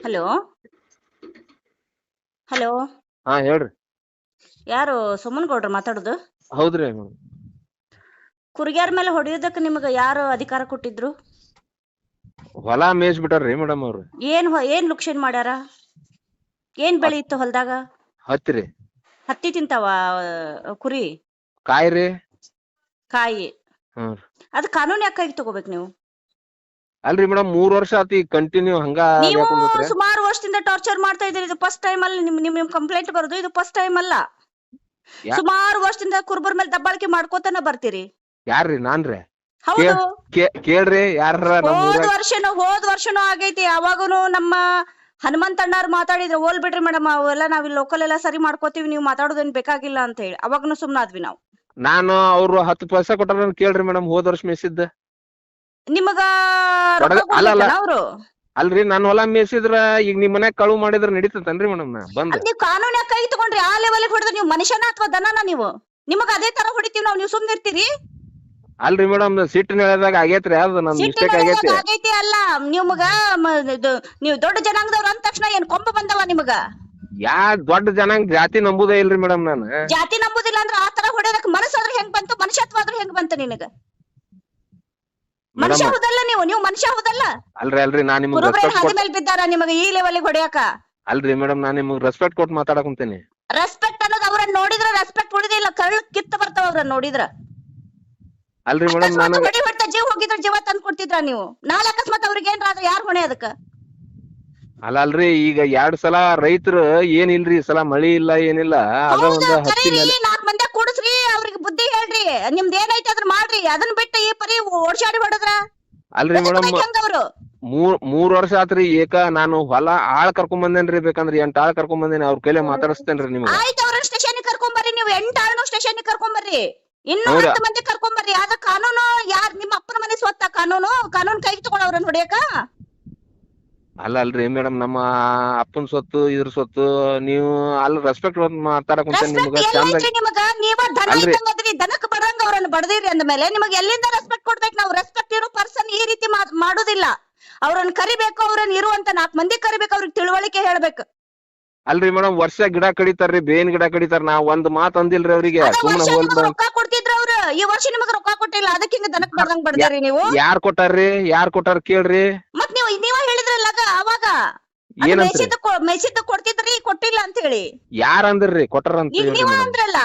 Hello hello. ಹಾ ಹೇಳ್ರಿ. ಯಾರು ಸುಮನ್ ಗೌಡ್ರು ಮಾತಾಡುದು? ಹೌದ್ರಿ ಮೇಡಮ್. ಕುರಿಗ್ಯಾರ ಮೇಲೆ ಹೊಡೆಯೋದಕ್ಕೆ ನಿಮ್ಗೆ ಯಾರು ಅಧಿಕಾರ ಕೊಟ್ಟಿದ್ರು? ಹೊಲ ಮೇಯ್ಸ್ ಬಿಟ್ಟಾರ್ರಿ ಮೇಡಮ್ ಅವ್ರು. ಏನ್ ಲುಕ್ಷನ್ ಮಾಡ್ಯಾರ? ಏನ್ ಬೆಳೆ ಇತ್ತು ಹೊಲದಾಗ? ಹತ್ತಿರಿ. ಹತ್ತಿ ತಿಂತಾವ ಕುರಿ? ಕಾಯ್ರಿ. ಕಾಯಿ. ಹ್ಮ್. ಅದ್ ಕಾನೂನು ಯಾಕಾಗಿ ತಗೋಬೇಕು ನೀವು? ಅಲ್ರಿ ಮೇಡಮ್ 3 ವರ್ಷ ಆತಿ ಈಗ ಕಂಟಿನ್ಯೂ ಹಂಗ ನೀವು ಹಾಕೊಂಡ್ಬಿಟ್ರೆ. ಸುಮಾರು ವರ್ಷದಿಂದ ಟಾರ್ಚರ್ ಮಾಡ್ತಾ ಇದ್ದೀರಿ. ಇದು ಫಸ್ಟ್ ಟೈಮ್ ಅಲ್ಲಿ ನಿಮ್ ಕಂಪ್ಲೇಂಟ್ ಬರೋದು. ಇದು ಫಸ್ಟ್ ಟೈಮ್ ಅಲ್ಲ. ಸುಮಾರು ವರ್ಷದಿಂದ ಕುರುಬರ ಮೇಲೆ ದಬ್ಬಾಳಿಕೆ ಮಾಡ್ಕೋತಾನೆ ಬರ್ತೀರಿ. ಯಾರ್ರಿ? ನಾನ್ರಿ. ಹೌದು. ಕೇಳ್ರಿ ಯಾರ. ಹೋದ್ ವರ್ಷನೂ ಆಗೈತಿ. ಅವಾಗನು ನಮ್ಮ ಹನುಮಂತಣ್ಣವ್ರು ಮಾತಾಡಿದ್ರು, ಹೋಲ್ ಬಿಡ್ರಿ ಮೇಡಮ್ ಅವೆಲ್ಲ ನಾವ್ ಲೋಕಲ್ ಎಲ್ಲ ಸರಿ ಮಾಡ್ಕೋತೀವಿ, ನೀವು ಮಾತಾಡೋದೇನ್ ಬೇಕಾಗಿಲ್ಲ ಅಂತ ಹೇಳಿ ಅವಾಗನು ಸುಮ್ನಾದ್ವಿ ನಾವು. ನಾನು ಅವ್ರು 10 ಪೈಸಾ ಕೊಟ್ಟಾರ ಕೇಳ್ರಿ ಮೇಡಮ್. ಹೋದ ವರ್ಷ ಮೇಸಿದ್ದ ನಿಮಗ ಅವ್ರು ಅಲ್ರಿ. ನಾನ್ ಹೊಲ ಮೇಸಿದ್ರ ಈಗ ನಿಮ್ ಮನ್ಯಾಗ ಕಳು ಮಾಡಿದ್ರ ನಡೀತತನ್ರಿ ಮೇಡಮ್? ನಾ ಬಂದ್ ನೀವು ಕಾನೂನು ಯಾಕಾಗಿ ತಗೊಂಡ್ರಿ? ಆ ಲೆವೆಲ್ ಹೊಡೆದ್ರೆ ನೀವು ಮನುಷ್ಯನ ಅಥವಾ ದನನ? ನೀವು ನಿಮಗ ಅದೇ ತರ ಹೊಡಿತೀವಿ ನೀವು ಸುಮ್ನಿರ್ತೀರಿ? ಅಲ್ರಿ ಮೇಡಮ್ ಸಿಟ್ಟು ನೆಳೆದಾಗ ಆಗೇತ್ರಿ. ಅದು ನನ್ ಮಿಸ್ಟೇಕ್ ಆಗೈತಿ. ಆಗೈತಿ ಅಲ್ಲ ನಿಮಗ. ನೀವು ದೊಡ್ಡ ಜನಾಂಗದವ್ರ ಅಂದ ತಕ್ಷಣ ಏನ್ ಕೊಂಬ ಬಂದವ ನಿಮಗ? ಯಾ ದೊಡ್ಡ ಜನಾಂಗ ಜಾತಿ ನಂಬುದೇ ಇಲ್ರಿ ಮೇಡಮ್. ನಾನು ಜಾತಿ ನಂಬುದಿಲ್ಲ ಅಂದ್ರೆ ಆ ತರ ಹೊಡೆಯದಕ್ ಮನಸ್ಸಾದ್ರೆ ಹೆಂಗ್ ಬಂತು? ಮನುಷ್ಯತ್ವ ಆದ್ರೂ ಹೆಂಗ್ ಬಂತು ನಿನಗ? ಮನುಷ್ಯ ಹೌದಲ್ಲ ನೀವು ಮನುಷ್ಯ ಹೌದಲ್ಲ? ಅಲ್ರಿ ನಾನ್ ನಿಮ್ಗೆ ಹಾದಿ ಮೇಲೆ ಬಿದ್ದಾರ ನಿಮಗೆ ಈ ಲೆವೆಲ್ ಹೊಡೆಯಕ? ಅಲ್ರಿ ಮೇಡಮ್ ನಾನ್ ನಿಮ್ಗೆ ರೆಸ್ಪೆಕ್ಟ್ ಕೊಟ್ಟು ಮಾತಾಡಕುಂತೇನಿ. ರೆಸ್ಪೆಕ್ಟ್ ಅನ್ನೋದು ಅವ್ರನ್ನ ನೋಡಿದ್ರ ರೆಸ್ಪೆಕ್ಟ್ ಉಳಿದಿಲ್ಲ, ಕಳ್ಳ ಕಿತ್ತ ಬರ್ತಾವ ಅವ್ರನ್ನ ನೋಡಿದ್ರ. ಅಲ್ರಿ ಮೇಡಮ್ ನಾನು ಹೊಡ್ತಾ ಜೀವ ಹೋಗಿದ್ರ ಜೀವ ತಂದ್ ಕೊಡ್ತಿದ್ರ ನೀವು. ನಾಳೆ ಅಕಸ್ಮಾತ್ ಅವ್ರಿಗೆ ಏನ್ರಾದ್ರೆ ಯಾರು ಹೊಣೆ ಅದಕ್ಕ? ಅಲ್ರಿ ಈಗ 2 ಸಲ ರೈತರು ಏನಿಲ್ರಿ, ಈ ಸಲ ಮಳಿ ಇಲ್ಲ ಏನಿಲ್ಲ. ಅದ ಒಂದು ಹತ್ತಿ ಮೇಲೆ 4 ಮಂದಿ ಕೂಡಿಸ್ರಿ, ಅವ್ರಿಗೆ ಬುದ್ಧಿ ಹೇಳ್ರಿ, ನಿಮ್ದು ಏನೈತಿ ಅದ್ರ ಮಾಡ್ರಿ. ಅದನ್ನ ಬಿಟ್ಟು ಈ ಪರಿ ಓಡ್ಸಾಡಿ ಹೊಡದ್ರ ಅಲ್ರಿ ಮೇಡಮ್ ಅವರು. 3 ವರ್ಷ ಆತ್ರಿ ಏಕ. ನಾನು ಹೊಲ ಆಳ್ ಕರ್ಕೊಂಡ್ ಬಂದೇನ್ರಿ. ಬೇಕಂದ್ರೆ 8 ಆಳ್ ಕರ್ಕೊಂಡ್ ಬಂದೇನಿ. ಅವ್ರ ಕೈಲೇ ಮಾತಾಡಿಸ್ತೇನ್ರಿ ನಿಮ್ಗೆ. ಆಯ್ತು, ಅವ್ರನ್ನ ಸ್ಟೇಷನ್ ಕರ್ಕೊಂಬರ್ರಿ. ನೀವು 8 ಆಳ್ನು ಸ್ಟೇಷನ್ ಕರ್ಕೊಂಬರ್ರಿ. ಇನ್ನೂ 10 ಮಂದಿ ಕರ್ಕೊಂಬರ್ರಿ. ಆದ ಕಾನೂನು ಯಾರ್? ನಿಮ್ಮ ಅಪ್ಪನ ಮನೆ ಸ್ವತ್ತ ಕಾನೂನು ಕೈಗೆ ತಗೊಂಡ್ ಅವ್ರನ್ನ ಹೊಡಿಯಕ? ಅಲ್ರಿ ಮೇಡಮ್ ನಮ್ಮ ಅಪ್ಪನ ಸ್ವತ್ತು ಇದ್ರ ಸ್ವತ್ತು. ನೀವು ಅಲ್ಲಿ ರೆಸ್ಪೆಕ್ಟ್ ಮಾತಾಡಕುಂತೇನಿ ನಿಮ್ಗೆ. ನಿಮಗ ನೀವ ದನ ಇದ್ದಂಗದ್ರಿ. ದನಕ್ ಬರಂಗ ಅವ್ರನ್ನ ಬಡದಿರಿ ಅಂದ ಮೇಲೆ ನಿಮಗೆ ಎಲ್ಲಿಂದ ರೆಸ್ಪೆಕ್ಟ್ ಕೊಡ್ಬೇಕು? ನಾವು ರೆಸ್ಪೆಕ್ಟ್ ಇರೋ ಪರ್ಸನ್ ಈ ರೀತಿ ಮಾಡುದಿಲ್ಲ. ಅವ್ರನ್ನ ಕರಿಬೇಕು, ಅವ್ರನ್ನ ಇರುವಂತ 4 ಮಂದಿ ಕರಿಬೇಕು, ಅವ್ರಿಗೆ ತಿಳುವಳಿಕೆ ಹೇಳ್ಬೇಕು. ಅಲ್ರಿ ಮೇಡಮ್ ವರ್ಷ ಗಿಡ ಕಡಿತಾರ್ರಿ, ಬೇವಿನ ಗಿಡ ಕಡಿತಾರ. ನಾ ಒಂದ್ ಮಾತ್ ಅಂದಿಲ್ರಿ ಅವ್ರಿಗೆ. ಸುಮ್ಮನೆ ರೊಕ್ಕ ಕೊಡ್ತಿದ್ರ ಅವ್ರು. ಈ ವರ್ಷ ನಿಮಗ ರೊಕ್ಕ ಕೊಟ್ಟಿಲ್ಲ, ಅದಕ್ಕೆ ಹಿಂಗ ದನಕ್ ಬರ್ದಂಗ್ ಬಡ್ದಾರಿ ನೀವು. ಯಾರ್ ಕೊಟ್ಟಾರ ಕೇಳ್ರಿ. ಮತ್ ನೀವ ಹೇಳಿದ್ರಲ್ಲ ಅವಾಗ ಮೆಸಿದ್ ಕೊಡ್ತಿದ್ರಿ, ಕೊಟ್ಟಿಲ್ಲ ಅಂತ ಹೇಳಿ. ಯಾರ್ ಅಂದ್ರಿ ಕೊಟ್ಟಾರ ಅಂತ? ಈಗ ನೀವ ಅಂದ್ರಲ್ಲ.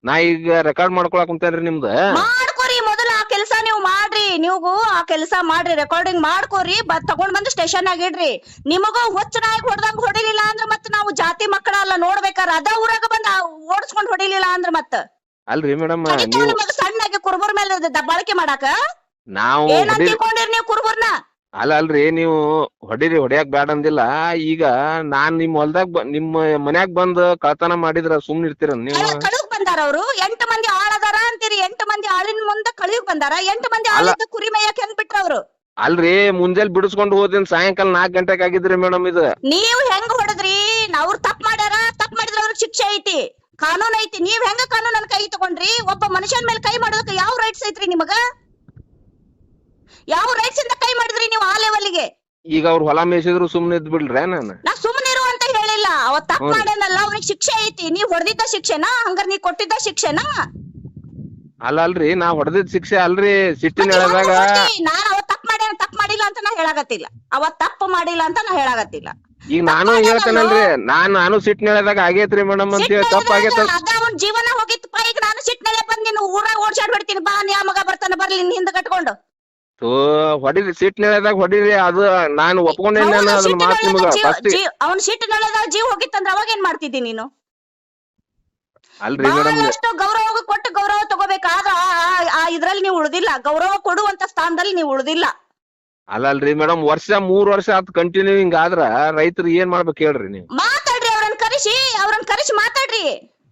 ನಾ ಈಗ ರೆಕಾರ್ಡ್ ಮಾಡ್ಕೊಳಕ್ ಕುಂತೇನ್ರಿ. ನಿಮ್ದು ಮಾಡ್ಕೋರಿ ಮೊದಲು ಆ ಕೆಲಸ ನೀವು ಮಾಡ್ರಿ. ನೀವು ಆ ಕೆಲಸ ಮಾಡ್ರಿ, ರೆಕಾರ್ಡಿಂಗ್ ಮಾಡ್ಕೋರಿ, ತಗೊಂಡ್ ಬಂದು ಸ್ಟೇಷನ್ ಆಗಿ ಇಡ್ರಿ. ನಿಮಗೂ ಹುಚ್ಚ ನಾಯಿಗೆ ಹೊಡೆದಂಗ್ ಹೊಡಿಲಿಲ್ಲ ಅಂದ್ರೆ ಮತ್ ನಾವು ಜಾತಿ ಮಕ್ಕಳ ಅಲ್ಲ ನೋಡ್ಬೇಕಾರ. ಅದ ಊರಾಗ ಬಂದ್ ಓಡಿಸ್ಕೊಂಡ್ ಹೊಡಿಲಿಲ್ಲ ಅಂದ್ರೆ ಮತ್ ಅಲ್ರಿ ಮೇಡಮ್ ನಿಮಗ ಸಣ್ಣಾಗಿ ಕುರುಬರ್ ಮೇಲೆ ದಬ್ಬಾಳಿಕೆ ಮಾಡಾಕ ನಾವು ಏನಂತ ತಿಳ್ಕೊಂಡಿರಿ ನೀವು ಕುರುಬರ್ನ? ಅಲ್ರಿ ನೀವು ಹೊಡ್ಯಾಕ್ ಬ್ಯಾಡ ಅಂದಿಲ್ಲ. ಈಗ ನಾನ್ ನಿಮ್ ಹೊಲ್ದಾಗ ನಿಮ್ಮ ಮನ್ಯಾಗ ಬಂದ್ ಕಳ್ತನ ಮಾಡಿದ್ರ ಸುಮ್ನ ಇರ್ತೀರ ನೀವು? ಕಳುಗ್ ಬಂದಾರ ಅವ್ರು. 8 ಮಂದಿ ಆಳದಾರ ಅಂತೀರಿ. 8 ಮಂದಿ ಆಳಿನ ಮುಂದೆ ಕಳಿಗ್ ಬಂದಾರ. 8 ಮಂದಿ ಆಳಿದ ಕುರಿ ಮೇಯಕ್ ಹೆಂಗ್ ಬಿಟ್ರ ಅವ್ರು? ಅಲ್ರಿ ಮುಂಜಾನೆ ಬಿಡಿಸ್ಕೊಂಡು ಹೋದಿನ್ ಸಾಯಂಕಾಲ 4 ಗಂಟೆಗೆ ಆಗಿದ್ರಿ ಮೇಡಮ್. ಇದು ನೀವ್ ಹೆಂಗ್ ಹೊಡೆದ್ರಿ? ಅವ್ರು ತಪ್ಪ ಮಾಡ್ಯಾರ, ತಪ್ಪ ಮಾಡಿದ್ರ ಅವ್ರಿಗೆ ಶಿಕ್ಷೆ ಐತಿ, ಕಾನೂನ್ ಐತಿ. ನೀವ್ ಹೆಂಗ ಕಾನೂನನ್ನ ಕೈ ತಗೊಂಡ್ರಿ? ಒಬ್ಬ ಮನುಷ್ಯನ ಮೇಲೆ ಕೈ ಮಾಡೋದಕ್ಕೆ ಯಾವ ರೈಟ್ಸ್ ಐತ್ರಿ ನಿಮಗ? ಯಾವ ರೈಟ್ಸ್ ಇಂದ ಕೈ ಮಾಡಿದ್ರಿ ನೀವು ಆ ಲೆವೆಲ್ಗೆ? ಈಗ ಅವ್ರು ಹೊಲ ಮೇಯಿಸಿದ್ರು ಸುಮ್ನೆ ಇದ್ ಬಿಡ್ರೆ? ನಾ ಸುಮ್ಮನಿರು ಅಂತ ಹೇಳಿಲ್ಲ. ಅವ ತಪ್ಪ ಮಾಡ್ಯಾನಲ್ಲ, ಅವ್ನಿಗೆ ಶಿಕ್ಷೆ ಐತಿ. ನೀವ್ ಹೊಡೆದಿದ್ದ ಶಿಕ್ಷೆನಾ? ಹಂಗಾರ ನೀ ಕೊಟ್ಟಿದ್ದ ಶಿಕ್ಷೆನಾ? ಅಲ್ರಿ ನಾ ಹೊಡೆದಿದ್ ಶಿಕ್ಷೆ ಅಲ್ರಿ. ಸಿಟ್ಟಿನ ಹೇಳಿದಾಗ ನಾನ್ ಅವ ತಪ್ಪ ಮಾಡಿಲ್ಲ ಅಂತ ನಾ ಹೇಳಾಗತ್ತಿಲ್ಲ. ಅವ ತಪ್ಪು ಮಾಡಿಲ್ಲ ಅಂತ ನಾ ಹೇಳಾಗತ್ತಿಲ್ಲ. ಈಗ ನಾನು ಹೇಳ್ತೇನಲ್ರಿ, ನಾನು ಸಿಟ್ಟಿನ ಹೇಳಿದಾಗ ಆಗೇತ್ರಿ ಮೇಡಮ್ ಅಂತ ಹೇಳಿ ತಪ್ಪ ಆಗೇತ. ಅದ ಅವ್ನ ಜೀವನ ಹೋಗಿತ್ತಪ್ಪ. ಈಗ ನಾನು ಸಿಟ್ಟಿನಲ್ಲೇ ಬಂದ್ ನಿನ್ನ ಊರಾಗ ಓಡ್ಸಾಡ್ ಬಿಡ್ತೀನಿ. ಬಾ ನೀ ಆ ಮಗ ಬರ್ತಾನ, ಬರ್ಲಿ ಹಿಂದ ಕಟ್ಕೊಂಡು. ಹೊಡಿರಿ, ಸಿಟ್ಟಿನ ಹೇಳಿದಾಗ ಹೊಡಿರಿ. ಅದು ನಾನು ಒಪ್ಕೊಂಡೇನೆ. ಅದನ್ನ ಮಾತು ನಿಮ್ಗ ಅವ್ನ ಸಿಟ್ಟಿನೊಳಗ ಜೀವ ಹೋಗಿತ್ತಂದ್ರ ಅವಾಗ ಏನ್ ಮಾಡ್ತಿದ್ದಿ ನೀನು? ಅಲ್ರಿ ಮೇಡಮ್ ಅಷ್ಟು ಗೌರವ ಕೊಟ್ಟು ಗೌರವ ತಗೋಬೇಕಾದ್ರ ಆ ಇದ್ರಲ್ಲಿ ನೀವು ಉಳ್ದಿಲ್ಲ. ಗೌರವ ಕೊಡುವಂತ ಸ್ಥಾನದಲ್ಲಿ ನೀವು ಉಳ್ದಿಲ್ಲ. ಅಲ್ರಿ ಮೇಡಮ್ 3 ವರ್ಷ ಆತ್ ಕಂಟಿನ್ಯೂ ಹಿಂಗ ಆದ್ರ ರೈತರು ಏನ್ ಮಾಡ್ಬೇಕು ಹೇಳ್ರಿ? ನೀವು ಮಾತಾಡ್ರಿ, ಅವ್ರನ್ನ ಕರೆಸಿ ಮಾತಾಡ್ರಿ.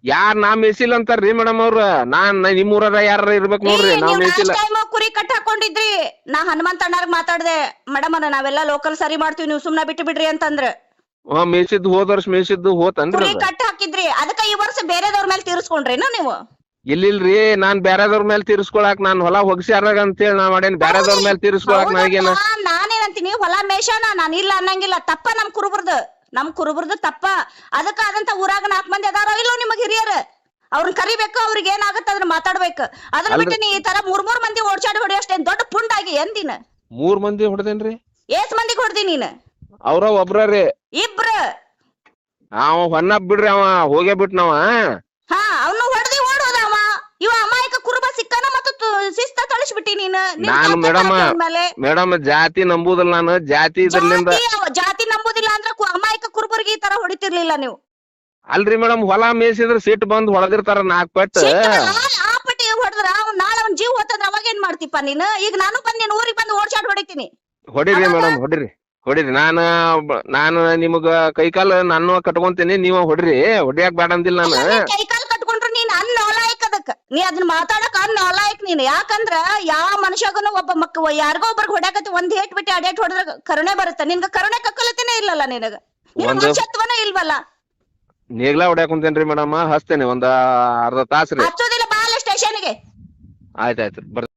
ಯಾರ್ ನಾ ಮೇಸಿಲ್ಲ ಅಂತಾರ್ರಿ ಮೇಡಮ್ ಅವ್ರ? ನಾನ್ ನಿಮ್ ಊರಾಗ ಯಾರ ಇರ್ಬೇಕು ನೋಡ್ರಿ. ನಾವ್ ಮೇಸಿಲ್ಲ. ಕುರಿ ಕಟ್ಟ ಹಾಕೊಂಡಿದ್ರಿ. ನಾ ಹನುಮಂತ ಅಣ್ಣಾರ್ಗ್ ಮಾತಾಡ್ದೆ, ಮೇಡಮ್ ನಾವೆಲ್ಲಾ ಲೋಕಲ್ ಸರಿ ಮಾಡ್ತೀವಿ, ನೀವು ಸುಮ್ನ ಬಿಟ್ಟು ಬಿಡ್ರಿ ಅಂತಂದ್ರ. ಮೇಸಿದ್ದು ಹೋದ ವರ್ಷ ಮೇಸಿದ್ದು ಹೋತನ್ರಿ. ಕುರಿ ಕಟ್ಟ ಹಾಕಿದ್ರಿ, ಅದಕ್ಕ ಈ ವರ್ಷ ಬೇರೆದವ್ರ ಮೇಲೆ ತೀರ್ಸ್ಕೊಂಡ್ರೇನ ನೀವು? ಇಲ್ಲಿಲ್ರಿ, ನಾನ್ ಬ್ಯಾರೆದವ್ರ ಮೇಲೆ ತೀರ್ಸ್ಕೊಳಕ್ ನಾನ್ ಹೊಲ ಹೊಗ್ಸ್ಯಾರ ಅಂತೇಳಿ ನಾ ಮಾಡೇನಿ. ಬ್ಯಾರೆದವ್ರ ಮೇಲೆ ತೀರ್ಸ್ಕೊಳಕ್ ನನಗೇನ? ನಾನೇನಂತ ಹೇಳ್ತೀನಿ, ಹೊಲ ಮೇಷಾನ, ನಾನು ಇಲ್ಲ ಅನ್ನಂಗಿಲ್ಲ. ತಪ್ಪ ನಮ್ ಕುರುಬ್ರದ್ದು ತಪ್ಪ. ಅದಕ್ಕಾದಂತ ಊರಾಗ 4 ಮಂದಿ ಅದಾರೋ ಇಲ್ಲೋ ನಿಮಗ್ ಹಿರಿಯರ್, ಅವ್ರನ್ನ ಕರಿಬೇಕು, ಅವ್ರಿಗೆ ಏನಾಗತ್ತ ಅದನ್ನ ಮಾತಾಡ್ಬೇಕು. ಅದನ್ನ ಬಿಟ್ಟು ನೀ ಈ ತರ 3 ಮಂದಿ ಓಡ್ಚಾಡಿ ಹೊಡಿಯೋಷ್ಟೇನ್ ದೊಡ್ಡ ಪುಂಡಾಗಿ ಎಂದಿನ 3 ಮಂದಿ ಹೊಡೆದೇನ್ರಿ? ಏಸ್ ಮಂದಿಗೆ ಹೊಡ್ದಿ ನೀನ್? ಅವ್ರ ಒಬ್ರಿ ಇಬ್ರ. ಅವ ಹೊನ್ನಪ್ ಬಿಡ್ರಿ, ಅವ ಹೋಗೇ ಬಿಟ್ನವ. ಹಾ, ಅವನು ಹೊಡೆದಿ ಓಡೋದವ. ಇವ ಅಮಾಯಕ ಕುರುಬ ಸಿಕ್ಕನ ಮತ್ತು ಶಿಸ್ತ ತಳಿಸ್ಬಿಟ್ಟಿ ನೀನು. ನಾನು ಮೇಡಮ್ ಜಾತಿ ನಂಬುದಿಲ್ಲ, ನಾನು ಜಾತಿ ಇದ್ರಲಿಂದ ಜಾತಿ ನಂಬುದಿಲ್ಲ ಅಂದ್ರ ಅಮಾಯಕ ಕುರುಬರಿಗೆ ಈ ತರ ಹೊಡಿತಿರ್ಲಿಲ್ಲ ನೀವು. ಅಲ್ರಿ ಮೇಡಮ್, ಹೊಲ ಮೇಯಿಸಿದ್ರ ಸಿಟ್ಟು ಬಂದ್ ಹೊಡೆದಿರ್ತಾರ 4 ಪಟ್ಟು. ಆ ಪಟ್ಟಿ ಹೊಡೆದ್ರ ನಾಳೆ ಅವ್ನ ಜೀವ ಹೋತಂದ್ರ ಅವಾಗ ಏನ್ ಮಾಡ್ತಿಪ್ಪ ನೀನು? ಈಗ ನಾನು ಬಂದ್ ನೀನ್ ಊರಿಗೆ ಬಂದು ಓಡ್ಸಾಡ್ ಹೊಡಿತೀನಿ. ಹೊಡಿರಿ ಮೇಡಮ್, ಹೊಡಿರಿ. ನಾನು ನಿಮಗ ಕೈಕಾಲ ನಾನು ಕಟ್ಕೊಂತೀನಿ, ನೀವ ಹೊಡ್ರಿ. ಹೊಡಿಯಾಕ್ ಬೇಡ ಅಂದಿಲ್ಲ ನಾನು. ಕೈಕಾಲ್ ಕಟ್ಕೊಂಡ್ರು ನೀನ್ ಅನ್ಅಲಾಯಕ್ ಅದಕ್. ನೀ ಅದನ್ನ ಮಾತಾಡಕ್ ಅನ್ಅಲಾಯಕ್ ನೀನ್. ಯಾಕಂದ್ರ ಯಾವ ಮನುಷ್ಯಗನು ಒಬ್ಬ ಯಾರಿಗೋ ಒಬ್ಬರಿಗೆ ಹೊಡ್ಯಾಕತಿ, ಒಂದ್ ಹೇಟ್ ಬಿಟ್ಟು 2 ಹೇಟ್ ಹೊಡೆದ್ರ ಕರುಣೆ ಬರುತ್ತೆ. ನಿನ್ಗ ಕರುಣೆ ಕಕ್ಕಲತಿನೇ ಇಲ್ಲಲ್ಲ ನಿನಗ. ಮನುಷ್ಯತ್ವನೇ ಇಲ್ವಲ್ಲ. ನೇಗ್ಲಾ ಹೊಡ್ಯಾಕ್ ಕುಂತೇನ್ರಿ ಮೇಡಮ್, ಹಚ್ತೇನೆ ಒಂದ್ ಅರ್ಧ ತಾಸ್ರಿ. ಹಚ್ಚೋದಿಲ್ಲ, ಬಾಲ ಸ್ಟೇಷನ್ಗೆ. ಆಯ್ತಾಯ್ತು ಬರ್ರಿ.